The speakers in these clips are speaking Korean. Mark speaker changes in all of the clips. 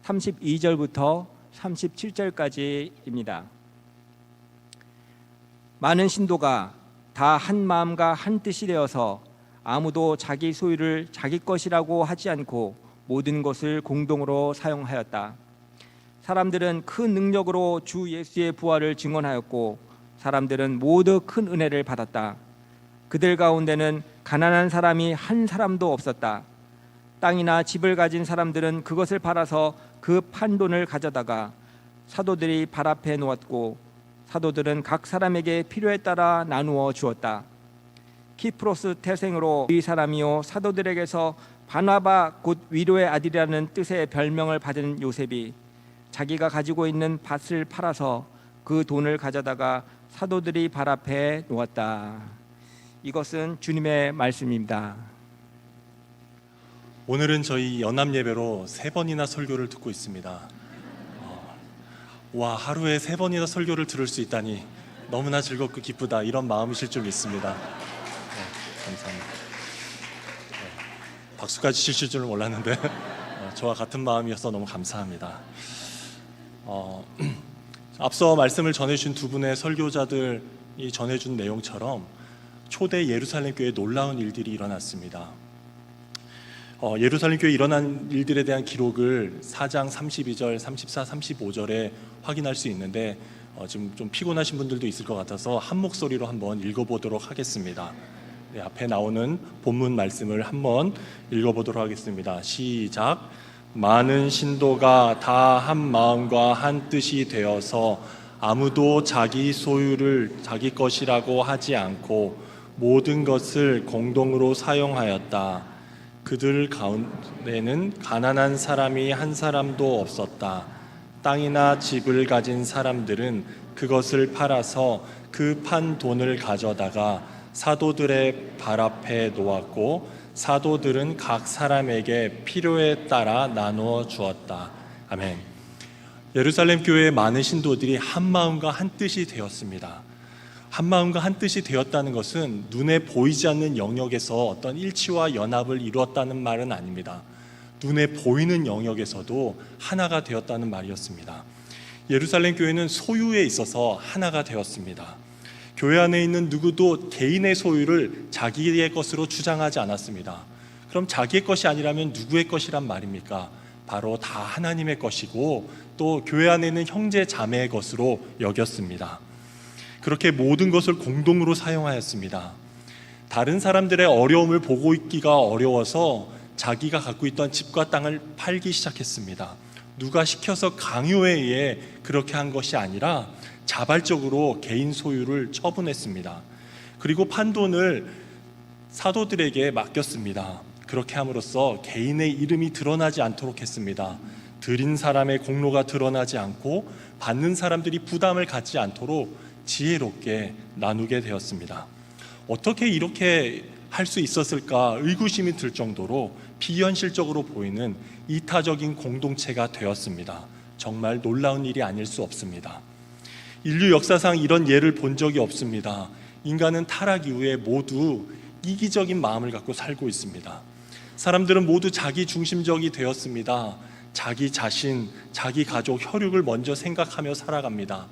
Speaker 1: 32절부터 37절까지입니다. 많은 신도가 다 한 마음과 한 뜻이 되어서 아무도 자기 소유를 자기 것이라고 하지 않고 모든 것을 공동으로 사용하였다. 사람들은 큰 능력으로 주 예수의 부활을 증언하였고 사람들은 모두 큰 은혜를 받았다. 그들 가운데는 가난한 사람이 한 사람도 없었다. 땅이나 집을 가진 사람들은 그것을 팔아서 그 판돈을 가져다가 사도들이 발 앞에 놓았고 사도들은 각 사람에게 필요에 따라 나누어 주었다. 키프로스 태생으로 이 사람이요 사도들에게서 바나바 곧 위로의 아들이라는 뜻의 별명을 받은 요셉이 자기가 가지고 있는 밭을 팔아서 그 돈을 가져다가 사도들이 발 앞에 놓았다. 이것은 주님의 말씀입니다.
Speaker 2: 오늘은 저희 연합 예배로 3번이나 설교를 듣고 있습니다. 와, 하루에 3번이나 설교를 들을 수 있다니 너무나 즐겁고 기쁘다, 이런 마음이실 줄 믿습니다. 감사합니다. 박수까지 치실 줄은 몰랐는데 저와 같은 마음이어서 너무 감사합니다. 앞서 말씀을 전해주신 두 분의 설교자들이 전해준 내용처럼 초대 예루살렘 교회에 놀라운 일들이 일어났습니다. 예루살렘 교회에 일어난 일들에 대한 기록을 4장 32절, 34, 35절에 확인할 수 있는데 지금 좀 피곤하신 분들도 있을 것 같아서 한 목소리로 한번 읽어보도록 하겠습니다. 네, 앞에 나오는 본문 말씀을 한번 읽어보도록 하겠습니다. 시작. 많은 신도가 다 한 마음과 한 뜻이 되어서 아무도 자기 소유를 자기 것이라고 하지 않고 모든 것을 공동으로 사용하였다. 그들 가운데는 가난한 사람이 한 사람도 없었다. 땅이나 집을 가진 사람들은 그것을 팔아서 그 판 돈을 가져다가 사도들의 발 앞에 놓았고 사도들은 각 사람에게 필요에 따라 나누어 주었다. 아멘. 예루살렘 교회의 많은 신도들이 한 마음과 한 뜻이 되었습니다. 한 마음과 한 뜻이 되었다는 것은 눈에 보이지 않는 영역에서 어떤 일치와 연합을 이루었다는 말은 아닙니다. 눈에 보이는 영역에서도 하나가 되었다는 말이었습니다. 예루살렘 교회는 소유에 있어서 하나가 되었습니다. 교회 안에 있는 누구도 개인의 소유를 자기의 것으로 주장하지 않았습니다. 그럼 자기의 것이 아니라면 누구의 것이란 말입니까? 바로 다 하나님의 것이고 또 교회 안에 있는 형제 자매의 것으로 여겼습니다. 그렇게 모든 것을 공동으로 사용하였습니다. 다른 사람들의 어려움을 보고 있기가 어려워서 자기가 갖고 있던 집과 땅을 팔기 시작했습니다. 누가 시켜서 강요에 의해 그렇게 한 것이 아니라 자발적으로 개인 소유를 처분했습니다. 그리고 판돈을 사도들에게 맡겼습니다. 그렇게 함으로써 개인의 이름이 드러나지 않도록 했습니다. 드린 사람의 공로가 드러나지 않고 받는 사람들이 부담을 갖지 않도록 지혜롭게 나누게 되었습니다. 어떻게 이렇게 할 수 있었을까 의구심이 들 정도로 비현실적으로 보이는 이타적인 공동체가 되었습니다. 정말 놀라운 일이 아닐 수 없습니다. 인류 역사상 이런 예를 본 적이 없습니다. 인간은 타락 이후에 모두 이기적인 마음을 갖고 살고 있습니다. 사람들은 모두 자기 중심적이 되었습니다. 자기 자신, 자기 가족, 혈육을 먼저 생각하며 살아갑니다.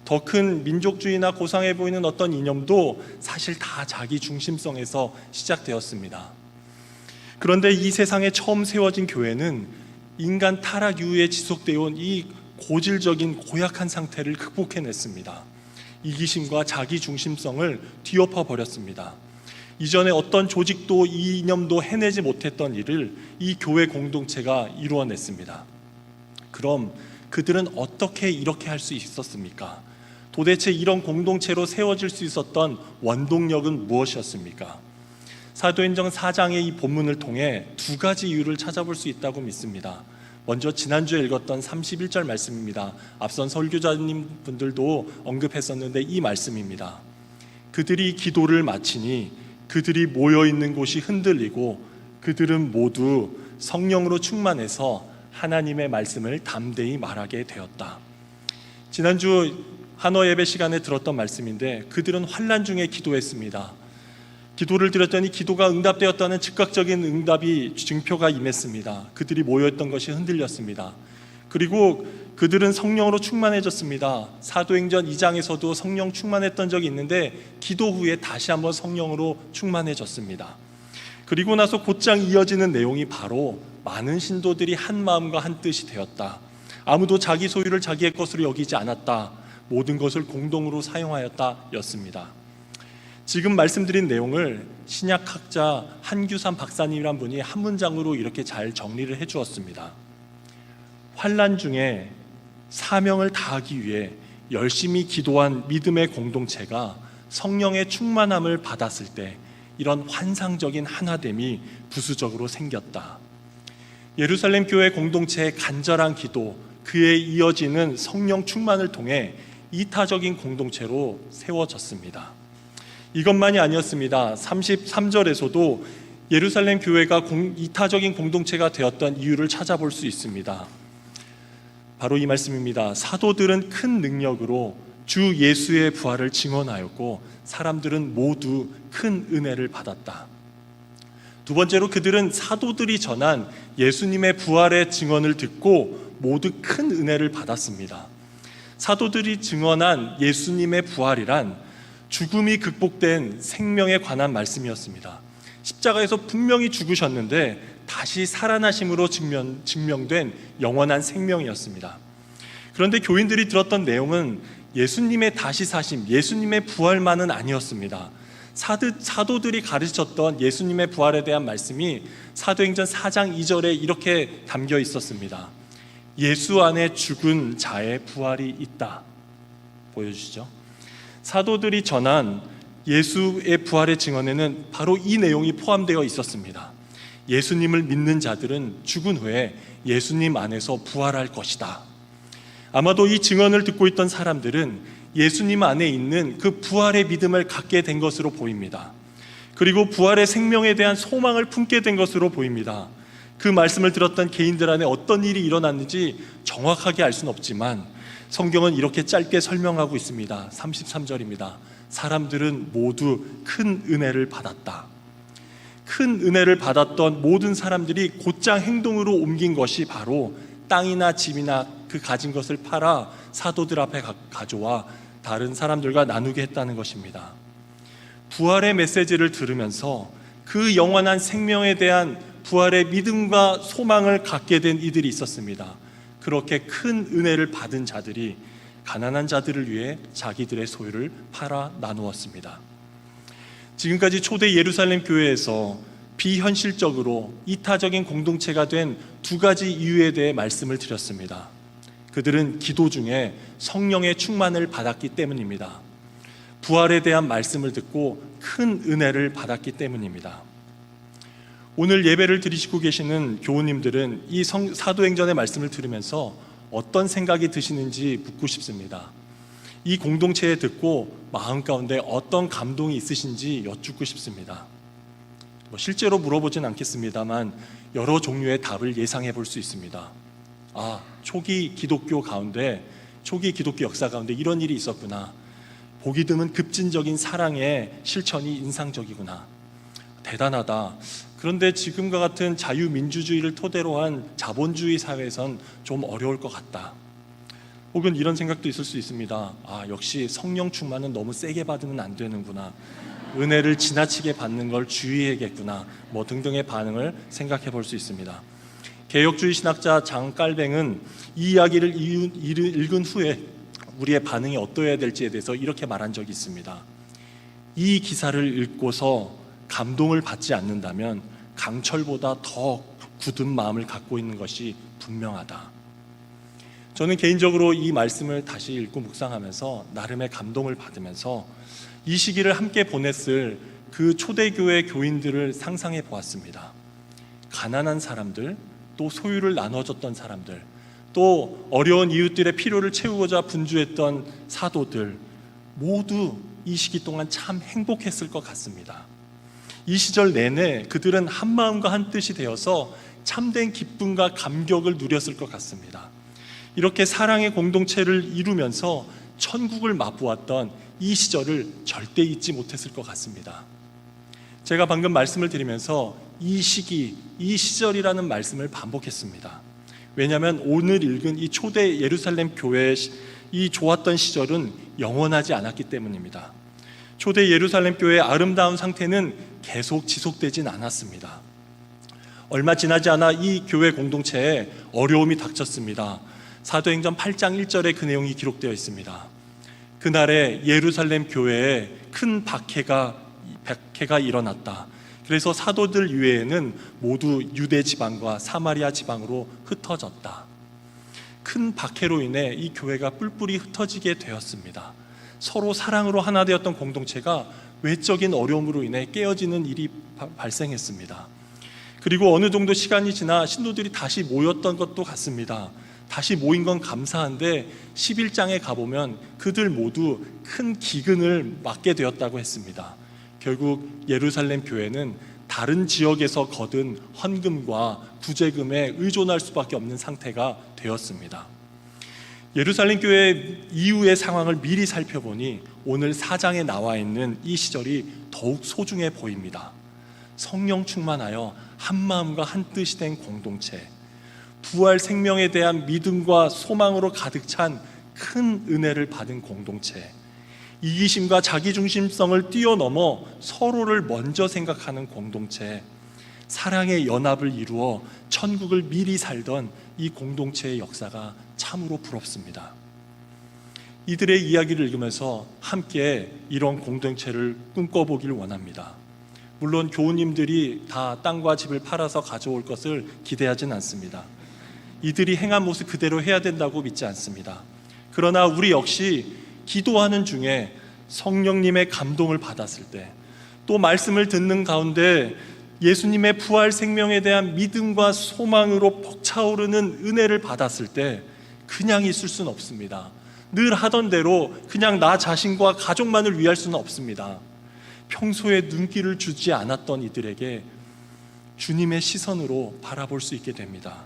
Speaker 2: 더 큰 민족주의나 고상해 보이는 어떤 이념도 사실 다 자기 중심성에서 시작되었습니다. 그런데 이 세상에 처음 세워진 교회는 인간 타락 이후에 지속되어 온 이 고질적인 고약한 상태를 극복해냈습니다. 이기심과 자기 중심성을 뒤엎어 버렸습니다. 이전에 어떤 조직도 이 이념도 해내지 못했던 일을 이 교회 공동체가 이루어냈습니다. 그럼 그들은 어떻게 이렇게 할 수 있었습니까? 도대체 이런 공동체로 세워질 수 있었던 원동력은 무엇이었습니까? 사도행전 4장의 이 본문을 통해 두 가지 이유를 찾아볼 수 있다고 믿습니다. 먼저 지난주에 읽었던 31절 말씀입니다. 앞선 설교자님 분들도 언급했었는데 이 말씀입니다. 그들이 기도를 마치니 그들이 모여있는 곳이 흔들리고 그들은 모두 성령으로 충만해서 하나님의 말씀을 담대히 말하게 되었다. 지난주 한어 예배 시간에 들었던 말씀인데 그들은 환난 중에 기도했습니다. 기도를 드렸더니 기도가 응답되었다는 즉각적인 응답이 증표가 임했습니다. 그들이 모여있던 것이 흔들렸습니다. 그리고 그들은 성령으로 충만해졌습니다. 사도행전 2장에서도 성령 충만했던 적이 있는데 기도 후에 다시 한번 성령으로 충만해졌습니다. 그리고 나서 곧장 이어지는 내용이 바로 많은 신도들이 한 마음과 한 뜻이 되었다. 아무도 자기 소유를 자기의 것으로 여기지 않았다. 모든 것을 공동으로 사용하였다 였습니다. 지금 말씀드린 내용을 신약학자 한규삼 박사님이란 분이 한 문장으로 이렇게 잘 정리를 해 주었습니다. 환난 중에 사명을 다하기 위해 열심히 기도한 믿음의 공동체가 성령의 충만함을 받았을 때 이런 환상적인 하나됨이 부수적으로 생겼다. 예루살렘 교회 공동체의 간절한 기도, 그에 이어지는 성령 충만을 통해 이타적인 공동체로 세워졌습니다. 이것만이 아니었습니다. 33절에서도 예루살렘 교회가 이타적인 공동체가 되었던 이유를 찾아볼 수 있습니다. 바로 이 말씀입니다. 사도들은 큰 능력으로 주 예수의 부활을 증언하였고 사람들은 모두 큰 은혜를 받았다. 두 번째로 그들은 사도들이 전한 예수님의 부활의 증언을 듣고 모두 큰 은혜를 받았습니다. 사도들이 증언한 예수님의 부활이란 죽음이 극복된 생명에 관한 말씀이었습니다. 십자가에서 분명히 죽으셨는데 다시 살아나심으로 증명된 영원한 생명이었습니다. 그런데 교인들이 들었던 내용은 예수님의 다시 사심, 예수님의 부활만은 아니었습니다. 사도들이 가르쳤던 예수님의 부활에 대한 말씀이 사도행전 4장 2절에 이렇게 담겨 있었습니다. 예수 안에 죽은 자의 부활이 있다. 보여주시죠. 사도들이 전한 예수의 부활의 증언에는 바로 이 내용이 포함되어 있었습니다. 예수님을 믿는 자들은 죽은 후에 예수님 안에서 부활할 것이다. 아마도 이 증언을 듣고 있던 사람들은 예수님 안에 있는 그 부활의 믿음을 갖게 된 것으로 보입니다. 그리고 부활의 생명에 대한 소망을 품게 된 것으로 보입니다. 그 말씀을 들었던 개인들 안에 어떤 일이 일어났는지 정확하게 알 수는 없지만 성경은 이렇게 짧게 설명하고 있습니다. 33절입니다. 사람들은 모두 큰 은혜를 받았다. 큰 은혜를 받았던 모든 사람들이 곧장 행동으로 옮긴 것이 바로 땅이나 집이나 그 가진 것을 팔아 사도들 앞에 가져와 다른 사람들과 나누게 했다는 것입니다. 부활의 메시지를 들으면서 그 영원한 생명에 대한 부활의 믿음과 소망을 갖게 된 이들이 있었습니다. 그렇게 큰 은혜를 받은 자들이 가난한 자들을 위해 자기들의 소유를 팔아 나누었습니다. 지금까지 초대 예루살렘 교회에서 비현실적으로 이타적인 공동체가 된 두 가지 이유에 대해 말씀을 드렸습니다. 그들은 기도 중에 성령의 충만을 받았기 때문입니다. 부활에 대한 말씀을 듣고 큰 은혜를 받았기 때문입니다. 오늘 예배를 드리시고 계시는 교우님들은 이 사도행전의 말씀을 들으면서 어떤 생각이 드시는지 묻고 싶습니다. 이 공동체에 듣고 마음 가운데 어떤 감동이 있으신지 여쭙고 싶습니다. 실제로 물어보진 않겠습니다만 여러 종류의 답을 예상해 볼 수 있습니다. 초기 기독교 가운데, 초기 기독교 역사 가운데 이런 일이 있었구나. 보기 드문 급진적인 사랑의 실천이 인상적이구나. 대단하다. 그런데 지금과 같은 자유민주주의를 토대로 한 자본주의 사회에선 좀 어려울 것 같다. 혹은 이런 생각도 있을 수 있습니다. 역시 성령 충만은 너무 세게 받으면 안 되는구나. 은혜를 지나치게 받는 걸 주의해야겠구나. 등등의 반응을 생각해 볼 수 있습니다. 개혁주의 신학자 장 깔뱅은 이 이야기를 읽은 후에 우리의 반응이 어떠해야 될지에 대해서 이렇게 말한 적이 있습니다. 이 기사를 읽고서 감동을 받지 않는다면 강철보다 더 굳은 마음을 갖고 있는 것이 분명하다. 저는 개인적으로 이 말씀을 다시 읽고 묵상하면서 나름의 감동을 받으면서 이 시기를 함께 보냈을 그 초대교회 교인들을 상상해 보았습니다. 가난한 사람들, 또 소유를 나눠줬던 사람들, 또 어려운 이웃들의 필요를 채우고자 분주했던 사도들, 모두 이 시기 동안 참 행복했을 것 같습니다. 이 시절 내내 그들은 한 마음과 한 뜻이 되어서 참된 기쁨과 감격을 누렸을 것 같습니다. 이렇게 사랑의 공동체를 이루면서 천국을 맛보았던 이 시절을 절대 잊지 못했을 것 같습니다. 제가 방금 말씀을 드리면서 이 시기, 이 시절이라는 말씀을 반복했습니다. 왜냐하면 오늘 읽은 이 초대 예루살렘 교회의 이 좋았던 시절은 영원하지 않았기 때문입니다. 초대 예루살렘 교회의 아름다운 상태는 계속 지속되진 않았습니다. 얼마 지나지 않아 이 교회 공동체에 어려움이 닥쳤습니다. 사도행전 8장 1절에 그 내용이 기록되어 있습니다. 그날에 예루살렘 교회에 큰 박해가 일어났다. 그래서 사도들 이외에는 모두 유대 지방과 사마리아 지방으로 흩어졌다. 큰 박해로 인해 이 교회가 뿔뿔이 흩어지게 되었습니다. 서로 사랑으로 하나 되었던 공동체가 외적인 어려움으로 인해 깨어지는 일이 발생했습니다. 그리고 어느 정도 시간이 지나 신도들이 다시 모였던 것도 같습니다. 다시 모인 건 감사한데 11장에 가보면 그들 모두 큰 기근을 맞게 되었다고 했습니다. 결국 예루살렘 교회는 다른 지역에서 거둔 헌금과 구제금에 의존할 수밖에 없는 상태가 되었습니다. 예루살렘 교회 이후의 상황을 미리 살펴보니 오늘 4장에 나와 있는 이 시절이 더욱 소중해 보입니다. 성령 충만하여 한 마음과 한 뜻이 된 공동체, 부활 생명에 대한 믿음과 소망으로 가득 찬 큰 은혜를 받은 공동체, 이기심과 자기중심성을 뛰어넘어 서로를 먼저 생각하는 공동체, 사랑의 연합을 이루어 천국을 미리 살던 이 공동체의 역사가 참으로 부럽습니다. 이들의 이야기를 읽으면서 함께 이런 공동체를 꿈꿔보길 원합니다. 물론 교우님들이 다 땅과 집을 팔아서 가져올 것을 기대하진 않습니다. 이들이 행한 모습 그대로 해야 된다고 믿지 않습니다. 그러나 우리 역시 기도하는 중에 성령님의 감동을 받았을 때, 또 말씀을 듣는 가운데 예수님의 부활 생명에 대한 믿음과 소망으로 벅차오르는 은혜를 받았을 때 그냥 있을 수는 없습니다. 늘 하던 대로 그냥 나 자신과 가족만을 위할 수는 없습니다. 평소에 눈길을 주지 않았던 이들에게 주님의 시선으로 바라볼 수 있게 됩니다.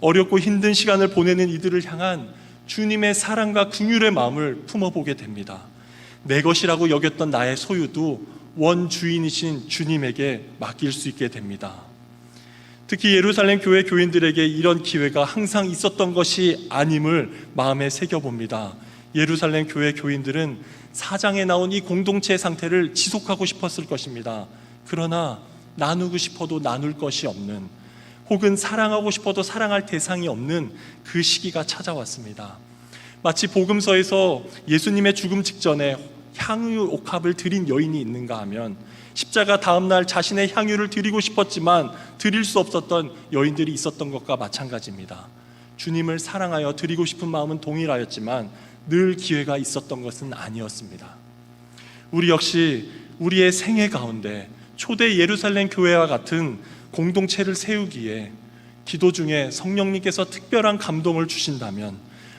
Speaker 2: 어렵고 힘든 시간을 보내는 이들을 향한 주님의 사랑과 긍휼의 마음을 품어보게 됩니다. 내 것이라고 여겼던 나의 소유도 원주인이신 주님에게 맡길 수 있게 됩니다. 특히 예루살렘 교회 교인들에게 이런 기회가 항상 있었던 것이 아님을 마음에 새겨봅니다. 예루살렘 교회 교인들은 4장에 나온 이 공동체의 상태를 지속하고 싶었을 것입니다. 그러나 나누고 싶어도 나눌 것이 없는, 혹은 사랑하고 싶어도 사랑할 대상이 없는 그 시기가 찾아왔습니다. 마치 복음서에서 예수님의 죽음 직전에 향유 옥합을 드린 여인이 있는가 하면, 십자가 다음날 자신의 향유를 드리고 싶었지만 드릴 수 없었던 여인들이 있었던 것과 마찬가지입니다. 주님을 사랑하여 드리고 싶은 마음은 동일하였지만 늘 기회가 있었던 것은 아니었습니다. 우리 역시 우리의 생애 가운데 초대 예루살렘 교회와 같은 공동체를 세우기에 기도 중에 성령님께서 특별한 감동을 주신다면,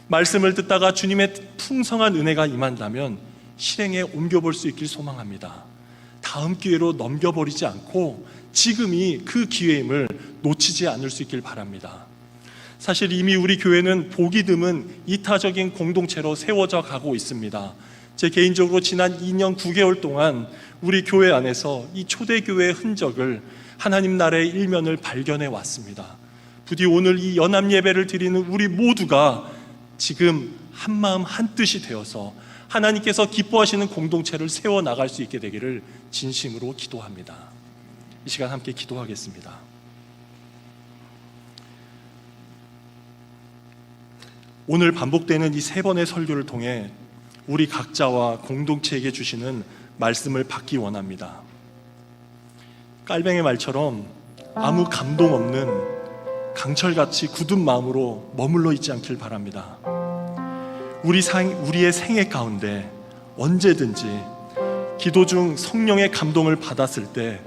Speaker 2: 말씀을 듣다가 주님의 풍성한 은혜가 임한다면 실행에 옮겨볼 수 있길 소망합니다. 다음 기회로 넘겨버리지 않고 지금이 그 기회임을 놓치지 않을 수 있길 바랍니다. 사실 이미 우리 교회는 보기 드문 이타적인 공동체로 세워져 가고 있습니다. 제 개인적으로 지난 2년 9개월 동안 우리 교회 안에서 이 초대교회의 흔적을, 하나님 나라의 일면을 발견해 왔습니다. 부디 오늘 이 연합 예배를 드리는 우리 모두가 지금 한마음 한뜻이 되어서 하나님께서 기뻐하시는 공동체를 세워나갈 수 있게 되기를 진심으로 기도합니다. 이 시간 함께 기도하겠습니다. 오늘 반복되는 이 3번의 설교를 통해 우리 각자와 공동체에게 주시는 말씀을 받기 원합니다. 깔뱅의 말처럼 아무 감동 없는 강철같이 굳은 마음으로 머물러 있지 않길 바랍니다. 우리의 생애 가운데 언제든지 기도 중 성령의 감동을 받았을 때,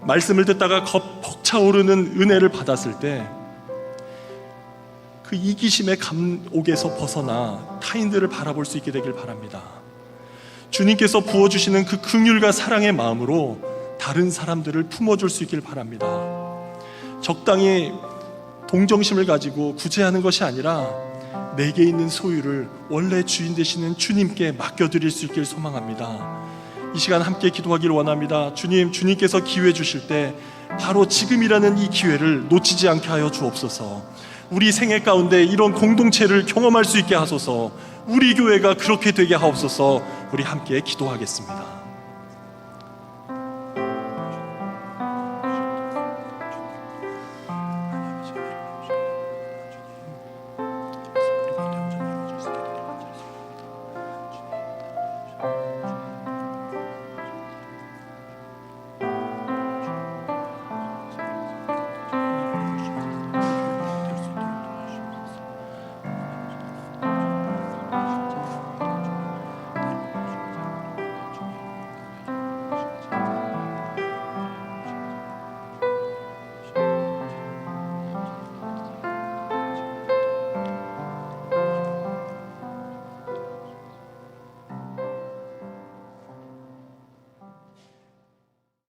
Speaker 2: 말씀을 듣다가 벅차오르는 은혜를 받았을 때, 그 이기심의 감옥에서 벗어나 타인들을 바라볼 수 있게 되길 바랍니다. 주님께서 부어주시는 그 긍휼과 사랑의 마음으로 다른 사람들을 품어줄 수 있길 바랍니다. 적당히 동정심을 가지고 구제하는 것이 아니라 내게 있는 소유를 원래 주인 되시는 주님께 맡겨드릴 수 있길 소망합니다. 이 시간 함께 기도하기를 원합니다. 주님께서 기회 주실 때 바로 지금이라는 이 기회를 놓치지 않게 하여 주옵소서. 우리 생애 가운데 이런 공동체를 경험할 수 있게 하소서. 우리 교회가 그렇게 되게 하옵소서. 우리 함께 기도하겠습니다.